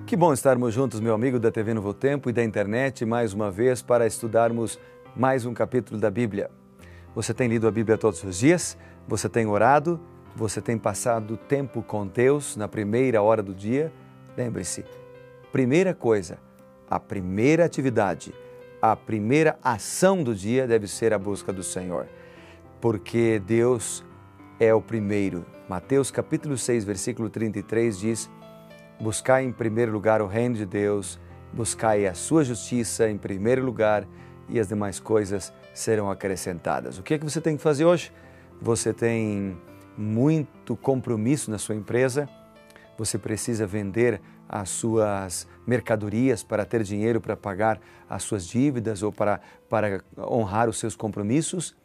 Que bom estarmos juntos, meu amigo da TV Novo Tempo e da internet, mais uma vez para estudarmos mais um capítulo da Bíblia. Você tem lido a Bíblia todos os dias? Você tem orado? Você tem passado tempo com Deus na primeira hora do dia? Lembre-se, primeira coisa, a primeira atividade, a primeira ação do dia deve ser a busca do Senhor, porque Deus é o primeiro. Mateus capítulo 6, versículo 33 diz: buscai em primeiro lugar o reino de Deus, buscai a sua justiça em primeiro lugar e as demais coisas serão acrescentadas. O que é que você tem que fazer hoje? Você tem muito compromisso na sua empresa, você precisa vender as suas mercadorias para ter dinheiro para pagar as suas dívidas ou para honrar os seus compromissos.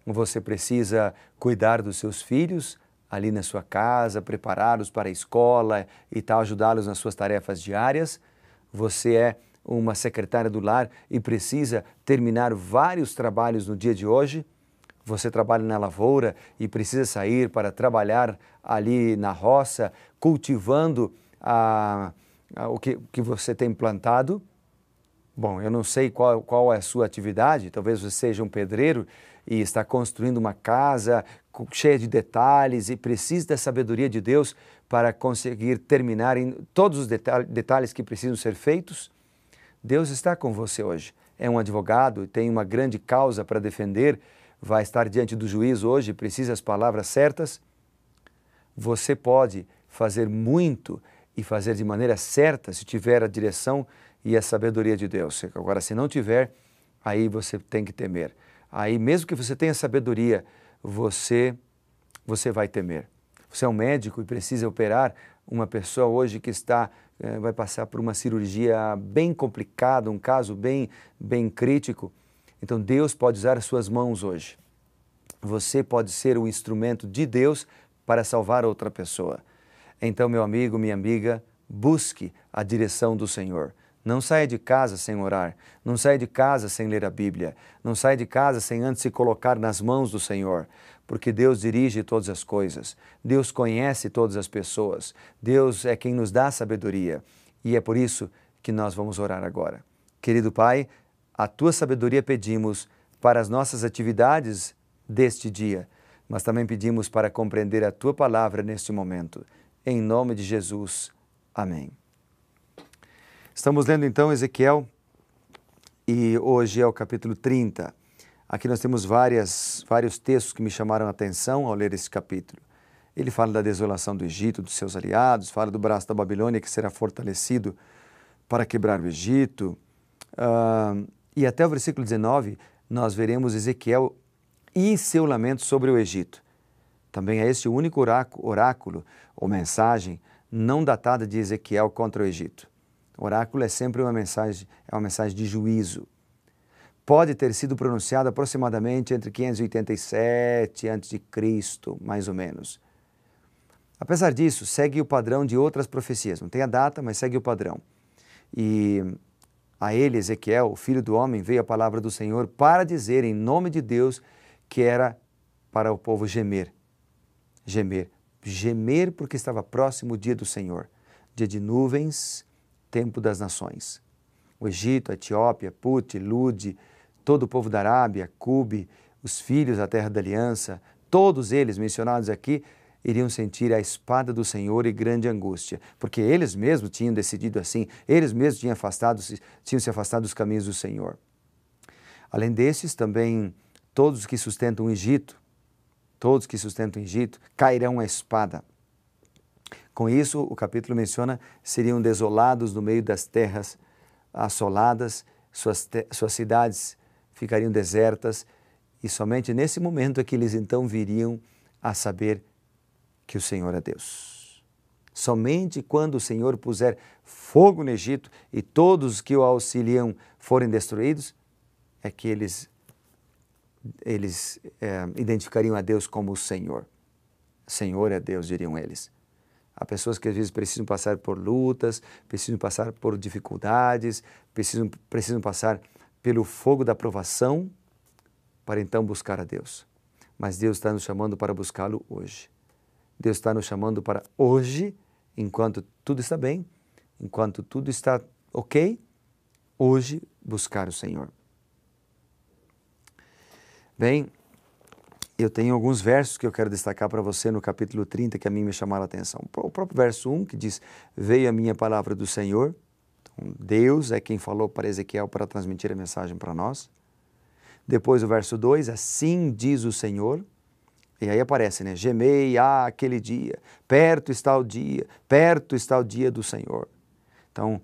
Você precisa cuidar dos seus filhos ali na sua casa, prepará-los para a escola e tal, ajudá-los nas suas tarefas diárias. Você é uma secretária do lar e precisa terminar vários trabalhos no dia de hoje. Você trabalha na lavoura e precisa sair para trabalhar ali na roça, cultivando o que você tem plantado. Bom, eu não sei qual é a sua atividade, talvez você seja um pedreiro e está construindo uma casa cheia de detalhes e precisa da sabedoria de Deus para conseguir terminar em todos os detalhes que precisam ser feitos. Deus está com você hoje. É um advogado, tem uma grande causa para defender, vai estar diante do juiz hoje, precisa as palavras certas. Você pode fazer muito e fazer de maneira certa se tiver a direção e a sabedoria de Deus. Agora, se não tiver, aí você tem que temer. Aí, mesmo que você tenha sabedoria, você vai temer. Você é um médico e precisa operar uma pessoa hoje que vai passar por uma cirurgia bem complicada, um caso bem crítico. Então, Deus pode usar as suas mãos hoje. Você pode ser o instrumento de Deus para salvar outra pessoa. Então, meu amigo, minha amiga, busque a direção do Senhor. Não saia de casa sem orar, não saia de casa sem ler a Bíblia, não saia de casa sem antes se colocar nas mãos do Senhor, porque Deus dirige todas as coisas, Deus conhece todas as pessoas, Deus é quem nos dá sabedoria e é por isso que nós vamos orar agora. Querido Pai, a Tua sabedoria pedimos para as nossas atividades deste dia, mas também pedimos para compreender a Tua palavra neste momento. Em nome de Jesus. Amém. Estamos lendo então Ezequiel e hoje é o capítulo 30. Aqui nós temos vários textos que me chamaram a atenção ao ler esse capítulo. Ele fala da desolação do Egito, dos seus aliados, fala do braço da Babilônia que será fortalecido para quebrar o Egito. E até o versículo 19 nós veremos Ezequiel e seu lamento sobre o Egito. Também é este o único oráculo ou mensagem não datada de Ezequiel contra o Egito. O oráculo é sempre uma mensagem de juízo. Pode ter sido pronunciado aproximadamente entre 587 a.C., mais ou menos. Apesar disso, segue o padrão de outras profecias. Não tem a data, mas segue o padrão. E a ele, Ezequiel, o filho do homem, veio a palavra do Senhor para dizer em nome de Deus que era para o povo gemer. Gemer porque estava próximo o dia do Senhor. Dia de nuvens, tempo das nações. O Egito, a Etiópia, Put, Lud, todo o povo da Arábia, Cube, os filhos da terra da aliança, todos eles mencionados aqui, iriam sentir a espada do Senhor e grande angústia, porque eles mesmos tinham decidido assim, eles mesmos tinham se afastado dos caminhos do Senhor. Além desses, também todos os que sustentam o Egito, cairão à espada. Com isso, o capítulo menciona, seriam desolados no meio das terras assoladas, suas cidades ficariam desertas e somente nesse momento é que eles então viriam a saber que o Senhor é Deus. Somente quando o Senhor puser fogo no Egito e todos os que o auxiliam forem destruídos, é que eles identificariam a Deus como o Senhor. Senhor é Deus, diriam eles. Há pessoas que às vezes precisam passar por lutas, precisam passar por dificuldades, precisam passar pelo fogo da provação para então buscar a Deus. Mas Deus está nos chamando para buscá-lo hoje. Deus está nos chamando para hoje, enquanto tudo está bem, enquanto tudo está ok, hoje buscar o Senhor. Bem, eu tenho alguns versos que eu quero destacar para você no capítulo 30 que a mim me chamaram a atenção. O próprio verso 1 que diz, veio a minha palavra do Senhor. Então, Deus é quem falou para Ezequiel para transmitir a mensagem para nós. Depois o verso 2, assim diz o Senhor. E aí aparece, né? Gemei, aquele dia, perto está o dia do Senhor. Então,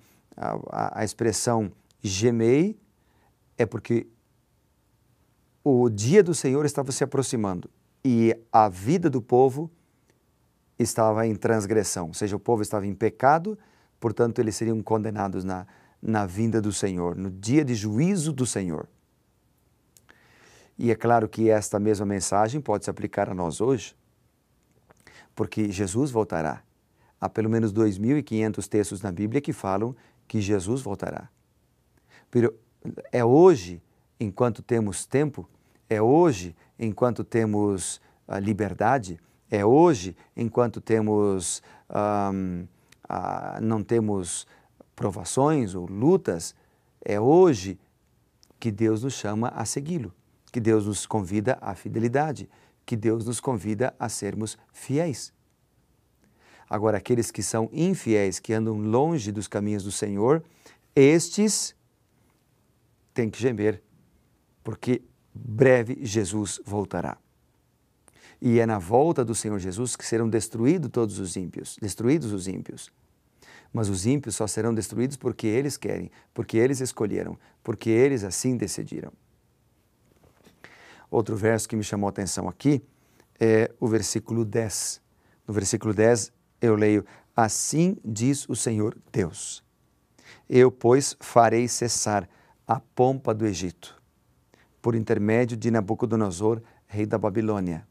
a expressão gemei é porque o dia do Senhor estava se aproximando e a vida do povo estava em transgressão, ou seja, o povo estava em pecado, portanto, eles seriam condenados na vinda do Senhor, no dia de juízo do Senhor. E é claro que esta mesma mensagem pode se aplicar a nós hoje, porque Jesus voltará. Há pelo menos 2.500 textos na Bíblia que falam que Jesus voltará. É hoje, enquanto temos tempo, é hoje, enquanto temos liberdade, é hoje, enquanto temos, não temos provações ou lutas, é hoje que Deus nos chama a segui-lo, que Deus nos convida à fidelidade, que Deus nos convida a sermos fiéis. Agora, aqueles que são infiéis, que andam longe dos caminhos do Senhor, estes têm que gemer, porque breve Jesus voltará. E é na volta do Senhor Jesus que serão destruídos todos os ímpios, Mas os ímpios só serão destruídos porque eles querem, porque eles escolheram, porque eles assim decidiram. Outro verso que me chamou a atenção aqui é o versículo 10. No versículo 10 eu leio, assim diz o Senhor Deus, eu, pois, farei cessar a pompa do Egito, por intermédio de Nabucodonosor, rei da Babilônia.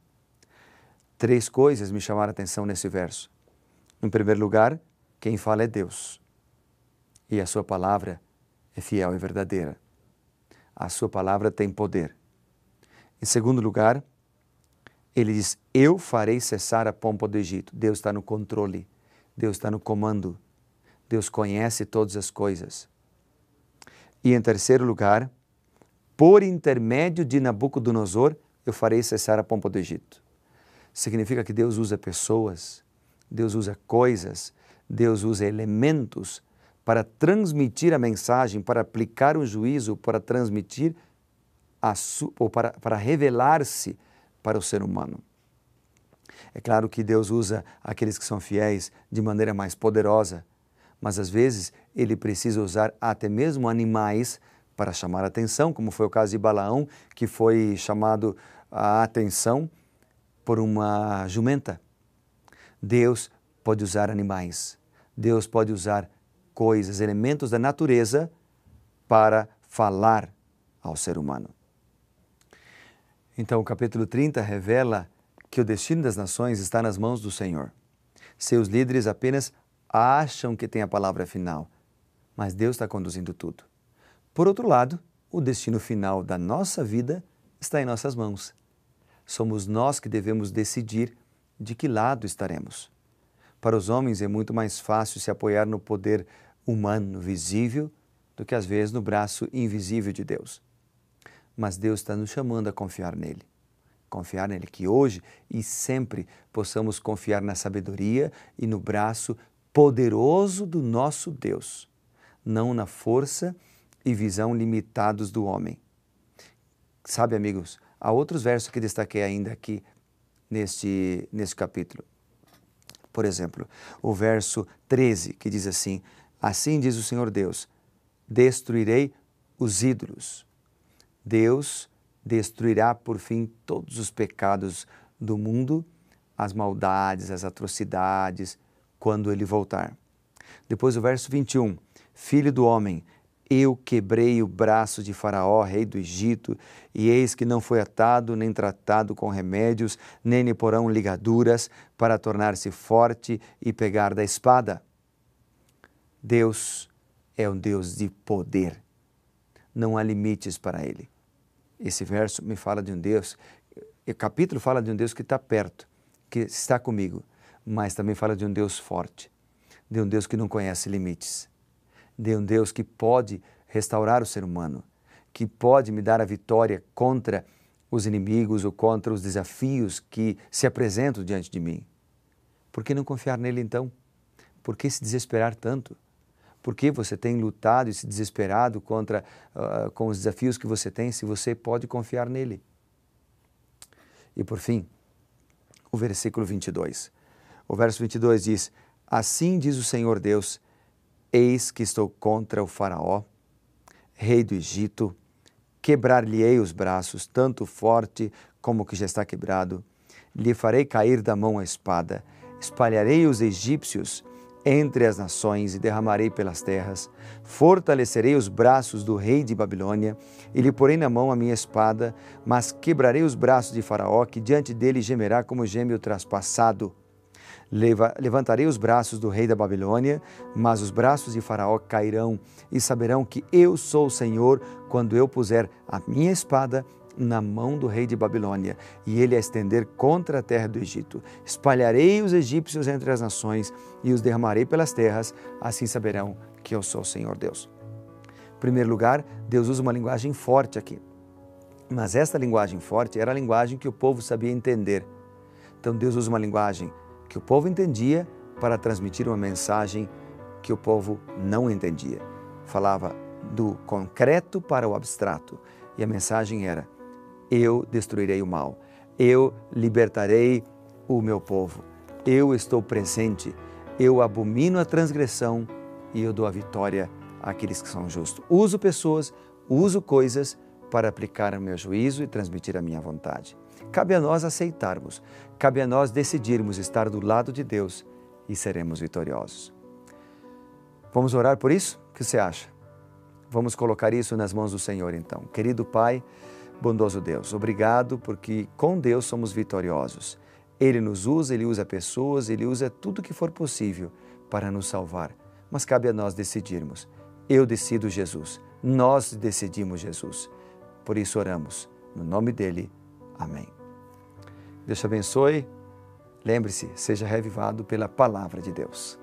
3 coisas me chamaram a atenção nesse verso. Em primeiro lugar, quem fala é Deus, e a sua palavra é fiel e verdadeira. A sua palavra tem poder. Em segundo lugar, ele diz, eu farei cessar a pompa do Egito. Deus está no controle, Deus está no comando, Deus conhece todas as coisas. E em terceiro lugar, por intermédio de Nabucodonosor, eu farei cessar a pompa do Egito. Significa que Deus usa pessoas, Deus usa coisas, Deus usa elementos para transmitir a mensagem, para aplicar um juízo, para transmitir ou para revelar-se para o ser humano. É claro que Deus usa aqueles que são fiéis de maneira mais poderosa, mas às vezes Ele precisa usar até mesmo animais para chamar a atenção, como foi o caso de Balaão, que foi chamado a atenção por uma jumenta. Deus pode usar animais, Deus pode usar coisas, elementos da natureza para falar ao ser humano. Então, o capítulo 30 revela que o destino das nações está nas mãos do Senhor. Seus líderes apenas acham que têm a palavra final, mas Deus está conduzindo tudo. Por outro lado, o destino final da nossa vida está em nossas mãos. Somos nós que devemos decidir de que lado estaremos. Para os homens é muito mais fácil se apoiar no poder humano visível do que às vezes no braço invisível de Deus. Mas Deus está nos chamando a confiar nele. Confiar nele, que hoje e sempre possamos confiar na sabedoria e no braço poderoso do nosso Deus, não na força e visão limitados do homem. Sabe, amigos, há outros versos que destaquei ainda aqui neste capítulo. Por exemplo, o verso 13, que diz assim, assim diz o Senhor Deus, destruirei os ídolos. Deus destruirá por fim todos os pecados do mundo, as maldades, as atrocidades, quando ele voltar. Depois o verso 21, filho do homem, eu quebrei o braço de Faraó, rei do Egito, e eis que não foi atado, nem tratado com remédios, nem lhe porão ligaduras, para tornar-se forte e pegar da espada. Deus é um Deus de poder. Não há limites para ele. Esse verso me fala de um Deus, o capítulo fala de um Deus que está perto, que está comigo, mas também fala de um Deus forte. de um Deus que não conhece limites, de um Deus que pode restaurar o ser humano, que pode me dar a vitória contra os inimigos ou contra os desafios que se apresentam diante de mim. Por que não confiar nele então? Por que se desesperar tanto? Por que você tem lutado e se desesperado com os desafios que você tem, se você pode confiar nele? E por fim, o versículo 22. O verso 22 diz: assim diz o Senhor Deus, eis que estou contra o faraó, rei do Egito, quebrar-lhe-ei os braços, tanto forte como o que já está quebrado, lhe farei cair da mão a espada, espalharei os egípcios entre as nações e derramarei pelas terras, fortalecerei os braços do rei de Babilônia e lhe porei na mão a minha espada, mas quebrarei os braços de Faraó, que diante dele gemerá como geme o traspassado. Levantarei os braços do rei da Babilônia, mas os braços de Faraó cairão, e saberão que eu sou o Senhor, quando eu puser a minha espada na mão do rei de Babilônia, e ele a estender contra a terra do Egito. Espalharei os egípcios entre as nações, e os derramarei pelas terras, assim saberão que eu sou o Senhor Deus. Em primeiro lugar, Deus usa uma linguagem forte aqui, mas esta linguagem forte era a linguagem que o povo sabia entender. Então Deus usa uma linguagem que o povo entendia para transmitir uma mensagem que o povo não entendia. Falava do concreto para o abstrato, e a mensagem era: eu destruirei o mal, eu libertarei o meu povo, eu estou presente, eu abomino a transgressão e eu dou a vitória àqueles que são justos. Uso pessoas, uso coisas para aplicar o meu juízo e transmitir a minha vontade. Cabe a nós aceitarmos, cabe a nós decidirmos estar do lado de Deus e seremos vitoriosos. Vamos orar por isso? O que você acha? Vamos colocar isso nas mãos do Senhor então. Querido Pai, bondoso Deus, obrigado porque com Deus somos vitoriosos. Ele nos usa, Ele usa pessoas, Ele usa tudo que for possível para nos salvar. Mas cabe a nós decidirmos. Eu decido Jesus, nós decidimos Jesus. Por isso oramos, no nome dEle. Amém. Deus te abençoe. Lembre-se, seja revivado pela palavra de Deus.